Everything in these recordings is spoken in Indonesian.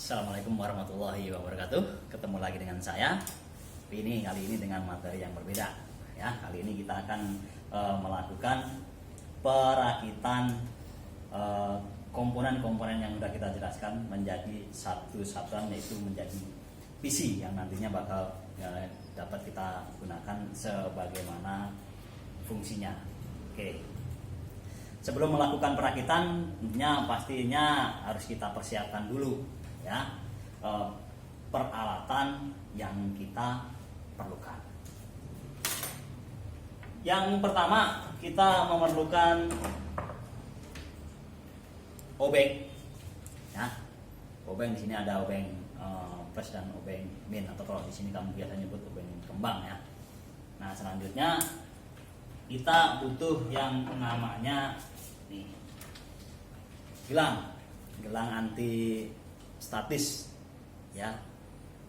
Assalamualaikum warahmatullahi wabarakatuh. Ketemu lagi dengan saya. Kali ini dengan materi yang berbeda. Ya, kali ini kita akan melakukan perakitan komponen-komponen yang sudah kita jelaskan menjadi satu satuan, yaitu menjadi PC yang nantinya bakal dapat kita gunakan sebagaimana fungsinya. Oke. Sebelum melakukan perakitan, tentunya pastinya harus kita persiapkan dulu, ya, peralatan yang kita perlukan. Yang pertama, kita memerlukan obeng, ya. Obeng di sini ada obeng plus dan obeng min, atau kalau di sini kamu biasa nyebut obeng kembang, ya. Nah, selanjutnya kita butuh yang namanya nih, gelang anti statis, ya,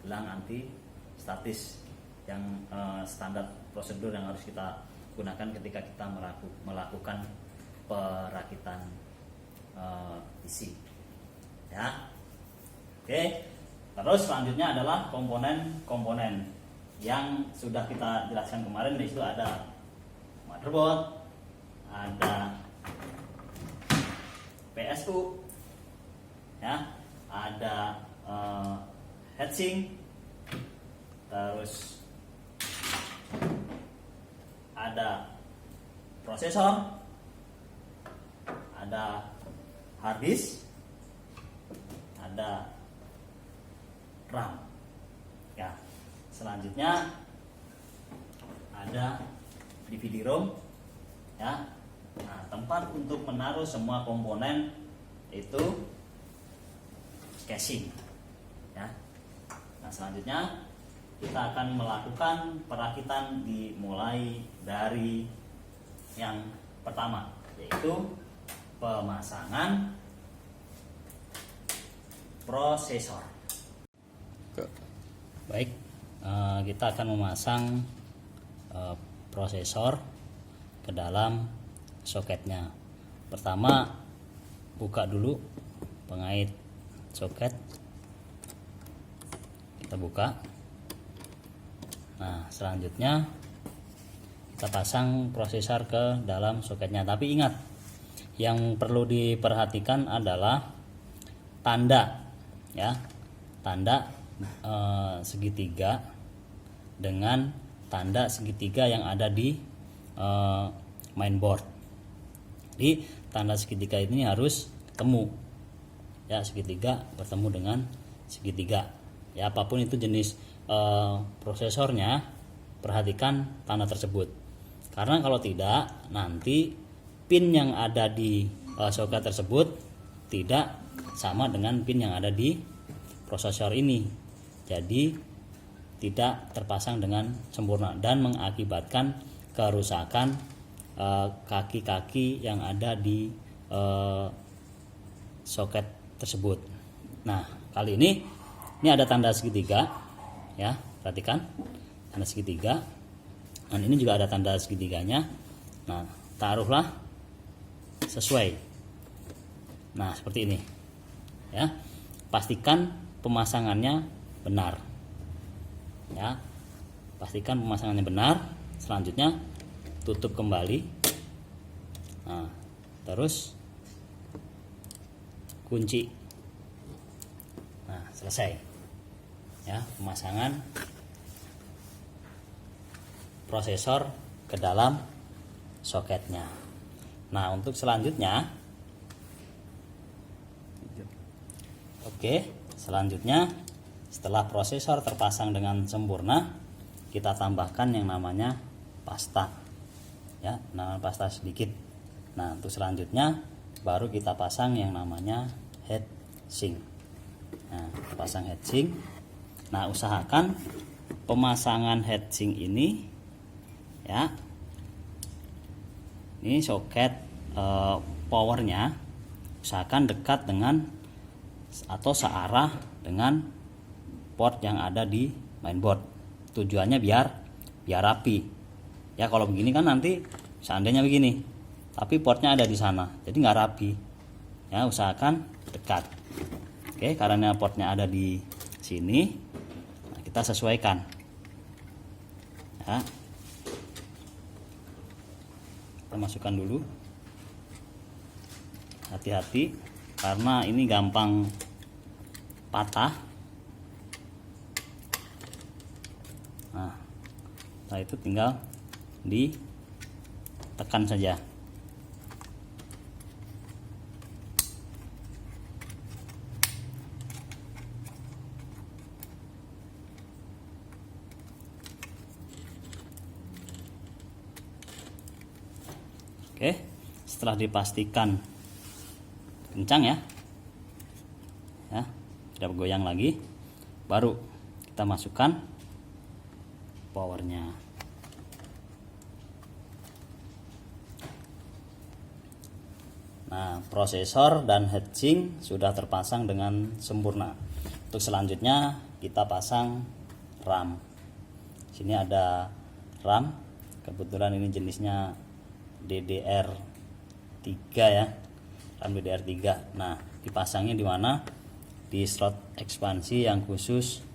gelang anti statis yang standar prosedur yang harus kita gunakan ketika kita melakukan perakitan isi, ya. Oke, terus selanjutnya adalah komponen-komponen yang sudah kita jelaskan kemarin. Di situ ada motherboard, ada PSU, ya, ada heatsink, terus ada prosesor, ada hard disk, ada RAM, ya. Selanjutnya ada DVD-ROM, ya. Nah, tempat untuk menaruh semua komponen itu casing, ya. Nah, selanjutnya kita akan melakukan perakitan dimulai dari yang pertama, yaitu pemasangan prosesor. Baik, kita akan memasang prosesor ke dalam soketnya. Pertama, buka dulu pengait soket, kita buka. Nah, selanjutnya kita pasang prosesor ke dalam soketnya. Tapi ingat, yang perlu diperhatikan adalah tanda, ya, tanda segitiga dengan tanda segitiga yang ada di mainboard. Jadi tanda segitiga ini harus ketemu, ya, segitiga bertemu dengan segitiga, ya. Apapun itu jenis prosesornya, perhatikan tanda tersebut, karena kalau tidak, nanti pin yang ada di soket tersebut tidak sama dengan pin yang ada di prosesor ini, jadi tidak terpasang dengan sempurna dan mengakibatkan kerusakan kaki-kaki yang ada di soket tersebut. Nah, kali ini ada tanda segitiga, ya, perhatikan tanda segitiga. Dan ini juga ada tanda segitiganya. Nah, taruhlah sesuai. Nah, seperti ini, ya. Pastikan pemasangannya benar, ya. Pastikan pemasangannya benar. Selanjutnya tutup kembali. Nah, terus kunci. Nah, selesai, ya, pemasangan prosesor ke dalam soketnya. Nah, untuk selanjutnya, selanjutnya setelah prosesor terpasang dengan sempurna, kita tambahkan yang namanya pasta, ya, namanya pasta sedikit. Nah, untuk selanjutnya baru kita pasang yang namanya heatsink. Nah, pasang heatsink. Nah, usahakan pemasangan heatsink ini, ya, ini soket powernya usahakan dekat dengan atau searah dengan port yang ada di mainboard. Tujuannya biar rapi, ya. Kalau begini kan nanti seandainya begini, tapi portnya ada di sana, jadi nggak rapi, ya. Usahakan dekat. Oke, karena portnya ada di sini, nah, kita sesuaikan ya. Kita masukkan dulu, hati-hati karena ini gampang patah. Nah, setelah itu tinggal ditekan saja. Oke, setelah dipastikan kencang ya, tidak bergoyang lagi, baru kita masukkan powernya. Nah, prosesor dan heatsink sudah terpasang dengan sempurna. Untuk selanjutnya kita pasang RAM. Sini ada RAM, kebetulan ini jenisnya DDR3 ya, RAM DDR3. Nah, dipasangnya di mana? Di slot ekspansi yang khusus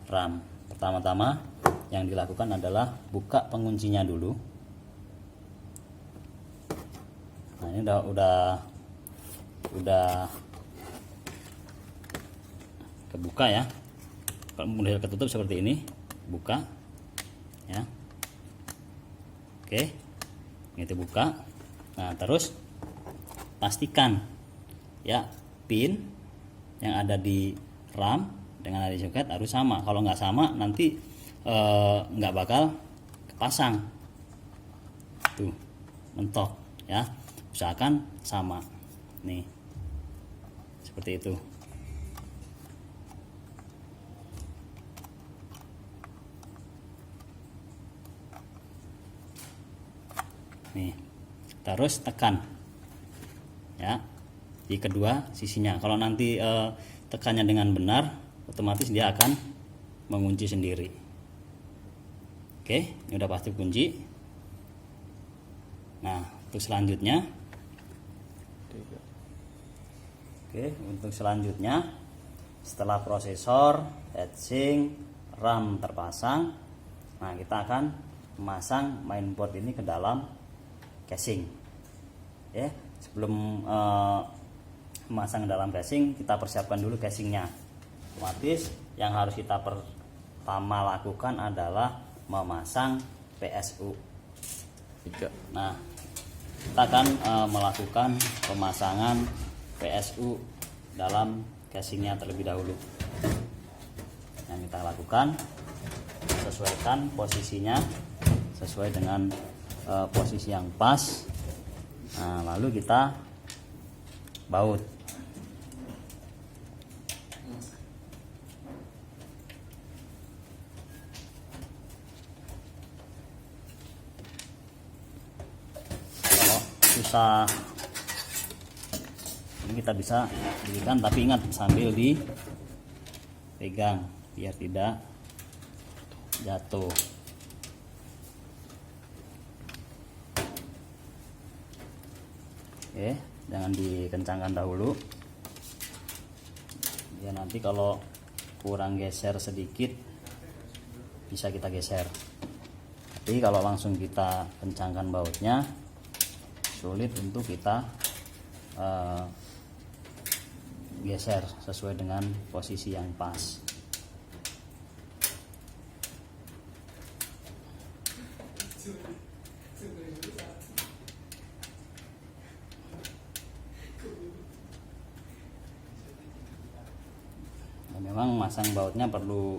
RAM. Pertama-tama yang dilakukan adalah buka penguncinya dulu. Nah, ini udah kebuka ya. Kalau model ketutup seperti ini, buka ya. Oke, itu buka. Nah, terus pastikan ya pin yang ada di RAM dengan ada di soket harus sama. Kalau nggak sama nanti nggak bakal kepasang, tuh mentok ya. Usahakan sama nih, seperti itu. Nih, terus tekan ya di kedua sisinya. Kalau nanti tekannya dengan benar, otomatis dia akan mengunci sendiri. Oke, ini udah pasti kunci. Nah, untuk selanjutnya, setelah prosesor, heatsink, RAM terpasang, nah kita akan memasang mainboard ini ke dalam casing. Ya, sebelum memasang dalam casing, kita persiapkan dulu casingnya. Otomatis yang harus kita pertama lakukan adalah memasang PSU. Nah, kita akan melakukan pemasangan PSU dalam casingnya terlebih dahulu. Yang kita lakukan, sesuaikan posisinya sesuai dengan posisi yang pas. Nah, lalu kita baut. Kalau susah ini kita bisa dirikan, tapi ingat sambil dipegang biar tidak jatuh. Oke, jangan dikencangkan dahulu ya, nanti kalau kurang geser sedikit bisa kita geser, tapi kalau langsung kita kencangkan bautnya sulit untuk kita geser sesuai dengan posisi yang pas. Memang masang bautnya perlu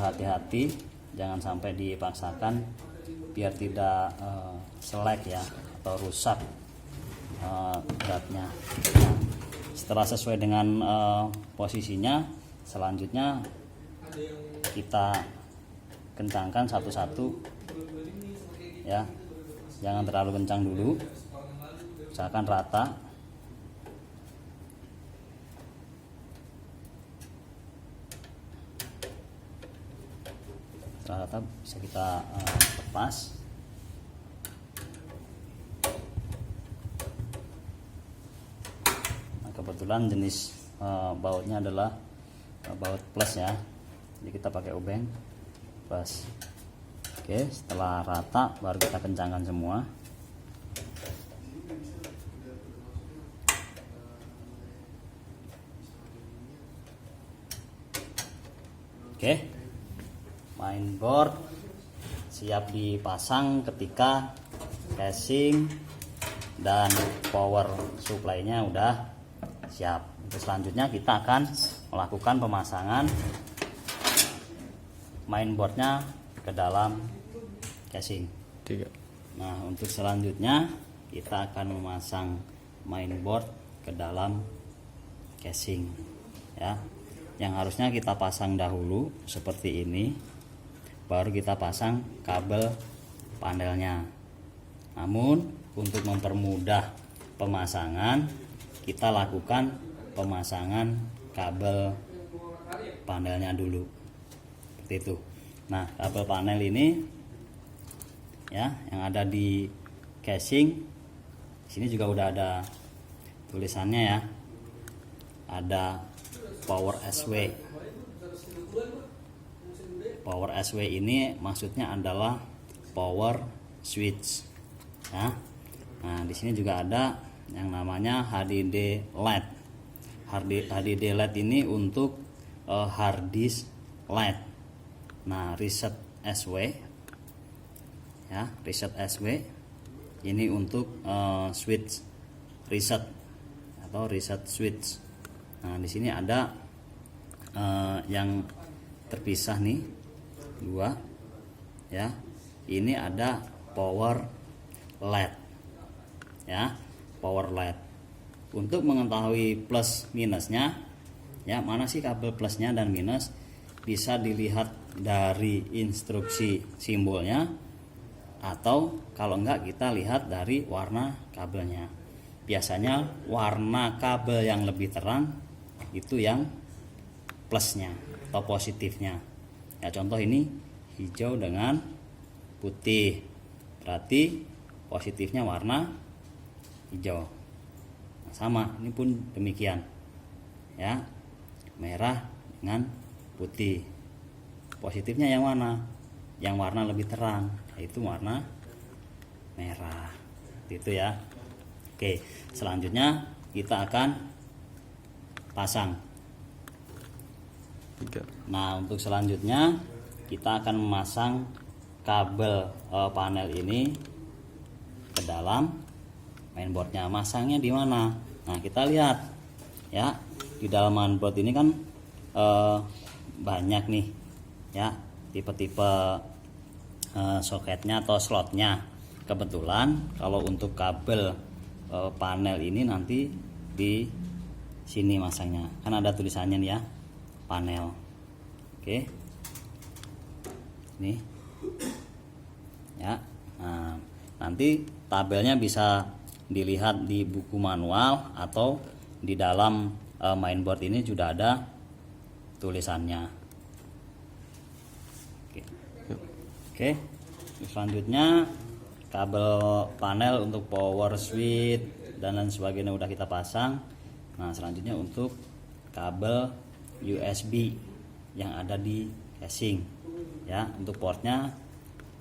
hati-hati, jangan sampai dipaksakan biar tidak selek ya atau rusak beratnya. Nah, setelah sesuai dengan posisinya, selanjutnya kita kencangkan satu-satu ya, jangan terlalu kencang dulu, usahakan rata. Rata bisa kita lepas. Nah, kebetulan jenis bautnya adalah baut plus ya, jadi kita pakai obeng plus. Oke, setelah rata baru kita kencangkan semua. Oke, mainboard siap dipasang ketika casing dan power supply-nya udah siap. Terus selanjutnya kita akan melakukan pemasangan mainboardnya ke dalam casing. Nah, untuk selanjutnya kita akan memasang mainboard ke dalam casing ya. Yang harusnya kita pasang dahulu seperti ini, baru kita pasang kabel panelnya. Namun untuk mempermudah pemasangan, kita lakukan pemasangan kabel panelnya dulu seperti itu. Nah, kabel panel ini ya yang ada di casing, sini juga udah ada tulisannya ya, ada Power SW. Power SW ini maksudnya adalah power switch ya. Nah, di sini juga ada yang namanya HDD LED. HDD LED ini untuk hard disk LED. Nah, reset SW ya, reset SW ini untuk switch reset atau reset switch. Nah, di sini ada yang terpisah nih dua ya. Ini ada power LED ya, power LED. Untuk mengetahui plus minusnya ya, mana sih kabel plusnya dan minus, bisa dilihat dari instruksi simbolnya, atau kalau enggak kita lihat dari warna kabelnya. Biasanya warna kabel yang lebih terang itu yang plusnya atau positifnya ya. Contoh ini hijau dengan putih, berarti positifnya warna hijau. Nah, sama ini pun demikian ya, merah dengan putih, positifnya yang mana? Yang warna lebih terang, yaitu warna merah itu ya. Oke, selanjutnya kita akan pasang. Nah, untuk selanjutnya kita akan memasang kabel panel ini ke dalam mainboardnya. Masangnya di mana? Nah, kita lihat ya, di dalam mainboard ini kan banyak nih ya tipe-tipe soketnya atau slotnya. Kebetulan kalau untuk kabel panel ini nanti di sini masangnya, kan ada tulisannya nih ya, panel. Oke, nih ya. Nah, nanti tabelnya bisa dilihat di buku manual atau di dalam mainboard ini sudah ada tulisannya. Oke, selanjutnya kabel panel untuk power switch dan lain sebagainya udah kita pasang. Nah, selanjutnya untuk kabel USB yang ada di casing ya, untuk portnya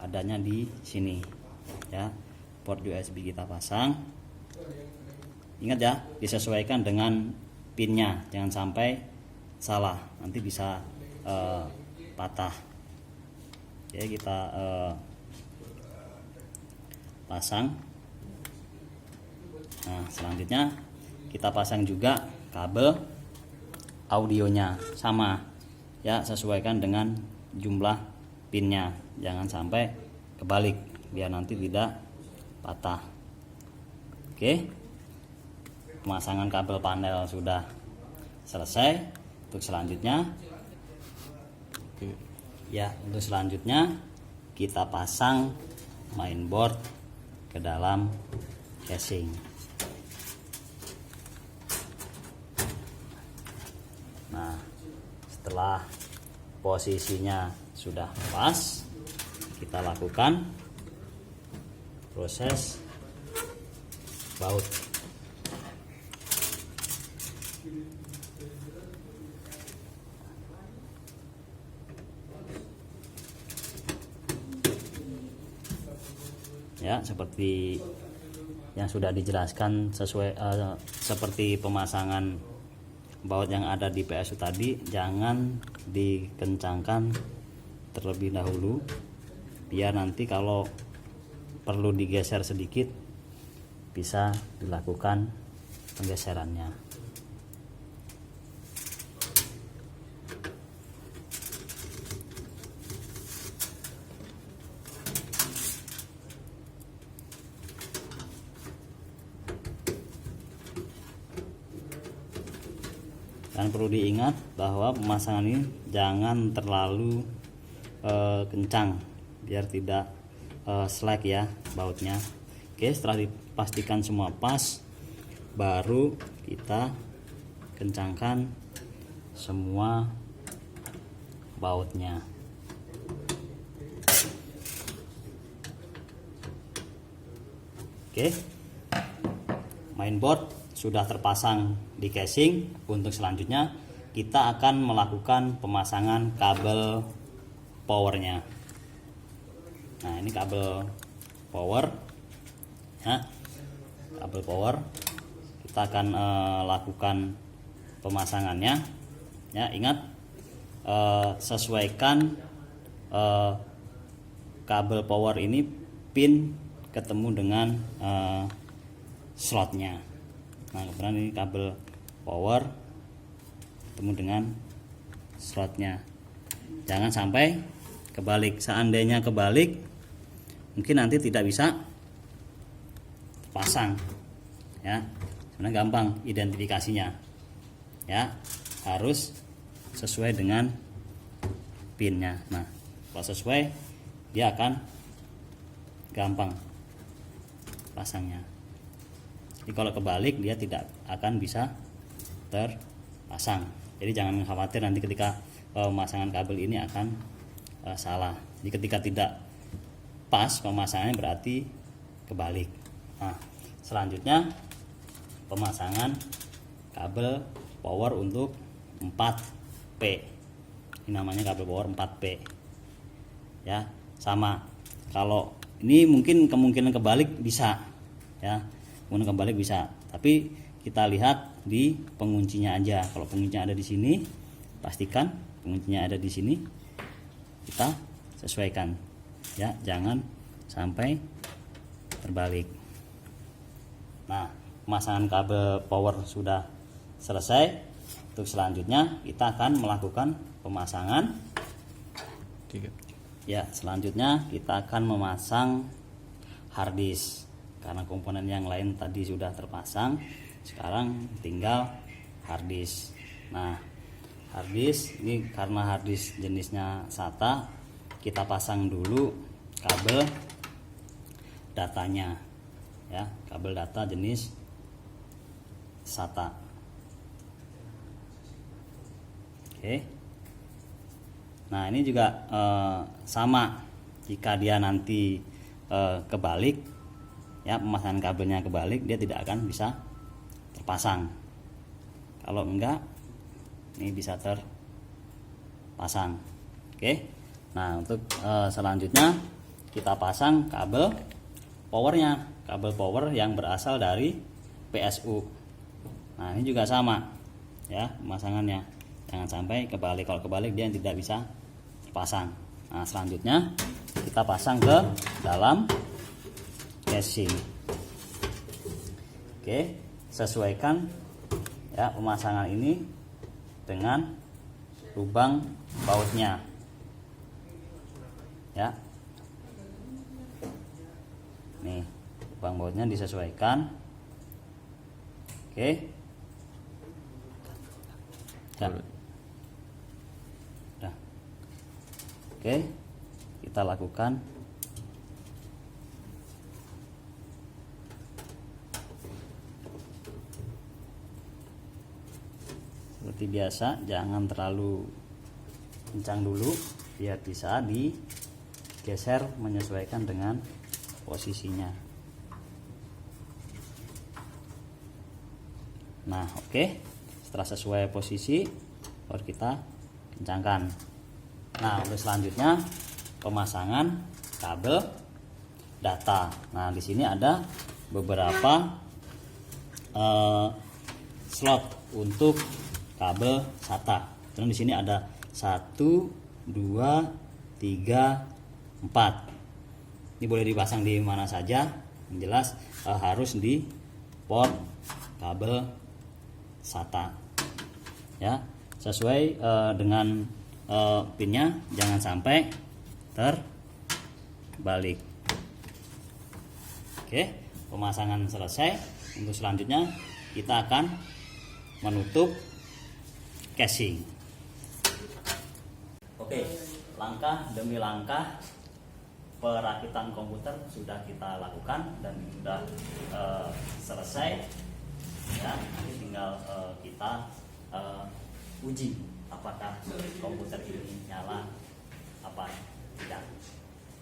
adanya di sini ya. Port USB kita pasang. Ingat ya, disesuaikan dengan pinnya, jangan sampai salah, nanti bisa patah. Oke, kita pasang. Nah, selanjutnya kita pasang juga kabel audionya, sama ya, sesuaikan dengan jumlah pinnya, jangan sampai kebalik biar nanti tidak patah. Oke, pemasangan kabel panel sudah selesai. Untuk selanjutnya ya, untuk selanjutnya kita pasang mainboard ke dalam casing. Nah, setelah posisinya sudah pas, kita lakukan proses baut. ya, seperti yang sudah dijelaskan sesuai seperti pemasangan baut yang ada di PSU tadi. Jangan dikencangkan terlebih dahulu, biar nanti kalau perlu digeser sedikit bisa dilakukan penggeserannya. Dan perlu diingat bahwa pemasangan ini jangan terlalu kencang biar tidak slack ya bautnya. Oke, setelah dipastikan semua pas, baru kita kencangkan semua bautnya. Oke, mainboard sudah terpasang di casing. Untuk selanjutnya kita akan melakukan pemasangan kabel powernya. Nah, ini kabel power ya, kabel power kita akan lakukan pemasangannya ya. Ingat, sesuaikan kabel power ini pin ketemu dengan slotnya. Nah, kebetulan ini kabel power ketemu dengan slotnya. Jangan sampai kebalik. Seandainya kebalik, mungkin nanti tidak bisa pasang ya. Sebenarnya gampang identifikasinya ya, harus sesuai dengan pinnya. Nah, kalau sesuai, dia akan gampang pasangnya. Jadi kalau kebalik, dia tidak akan bisa terpasang. Jadi jangan khawatir nanti ketika pemasangan kabel ini akan salah. Jadi ketika tidak pas pemasangannya berarti kebalik. Nah, selanjutnya pemasangan kabel power untuk 4P. Ini namanya kabel power 4P. Ya, sama. Kalau ini mungkin kemungkinan kebalik bisa ya. Kemungkinan kebalik bisa. Tapi kita lihat di penguncinya aja. Kalau penguncinya ada di sini, pastikan penguncinya ada di sini. Kita sesuaikan ya, jangan sampai terbalik. Nah, pemasangan kabel power sudah selesai. Untuk selanjutnya kita akan melakukan pemasangan ya. Selanjutnya kita akan memasang harddisk, karena komponen yang lain tadi sudah terpasang. Sekarang tinggal harddisk. Nah, harddisk ini karena harddisk jenisnya SATA, kita pasang dulu kabel datanya ya, kabel data jenis SATA. Oke. Nah, ini juga sama, jika dia nanti kebalik ya, pemasangan kabelnya kebalik, dia tidak akan bisa terpasang. Kalau enggak, ini bisa terpasang. Oke. Nah, untuk selanjutnya kita pasang kabel powernya, kabel power yang berasal dari PSU. Nah, ini juga sama ya pemasangannya, jangan sampai kebalik. Kalau kebalik dia tidak bisa terpasang. Nah, selanjutnya kita pasang ke dalam casing. Oke, sesuaikan ya pemasangan ini dengan lubang bautnya ya. Nih, lubang bautnya disesuaikan. Oke ya. Nah. Oke, kita lakukan seperti biasa. Jangan terlalu kencang dulu, biar bisa digeser menyesuaikan dengan posisinya. Nah, oke. Setelah sesuai posisi, baru kita kencangkan. Nah, untuk selanjutnya pemasangan kabel data. Nah, di sini ada beberapa slot untuk kabel SATA. Dan di sini ada 1, 2, 3, 4. Ini boleh dipasang di mana saja. Yang jelas harus di port kabel SATA. Ya, sesuai dengan pinnya, jangan sampai terbalik. Oke, pemasangan selesai. Untuk selanjutnya kita akan menutup casing. Oke, langkah demi langkah perakitan komputer sudah kita lakukan dan sudah selesai. Ya, nanti tinggal kita uji apakah komputer ini nyala apa tidak.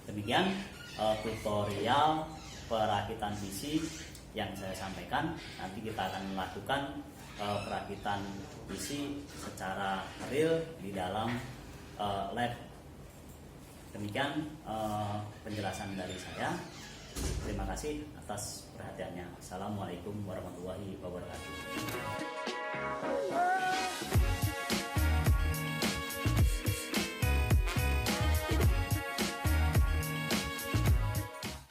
Demikian tutorial perakitan PC yang saya sampaikan. Nanti kita akan melakukan perakitan PC secara real di dalam lab. Demikian penjelasan dari saya. Terima kasih atas perhatiannya. Assalamualaikum warahmatullahi wabarakatuh.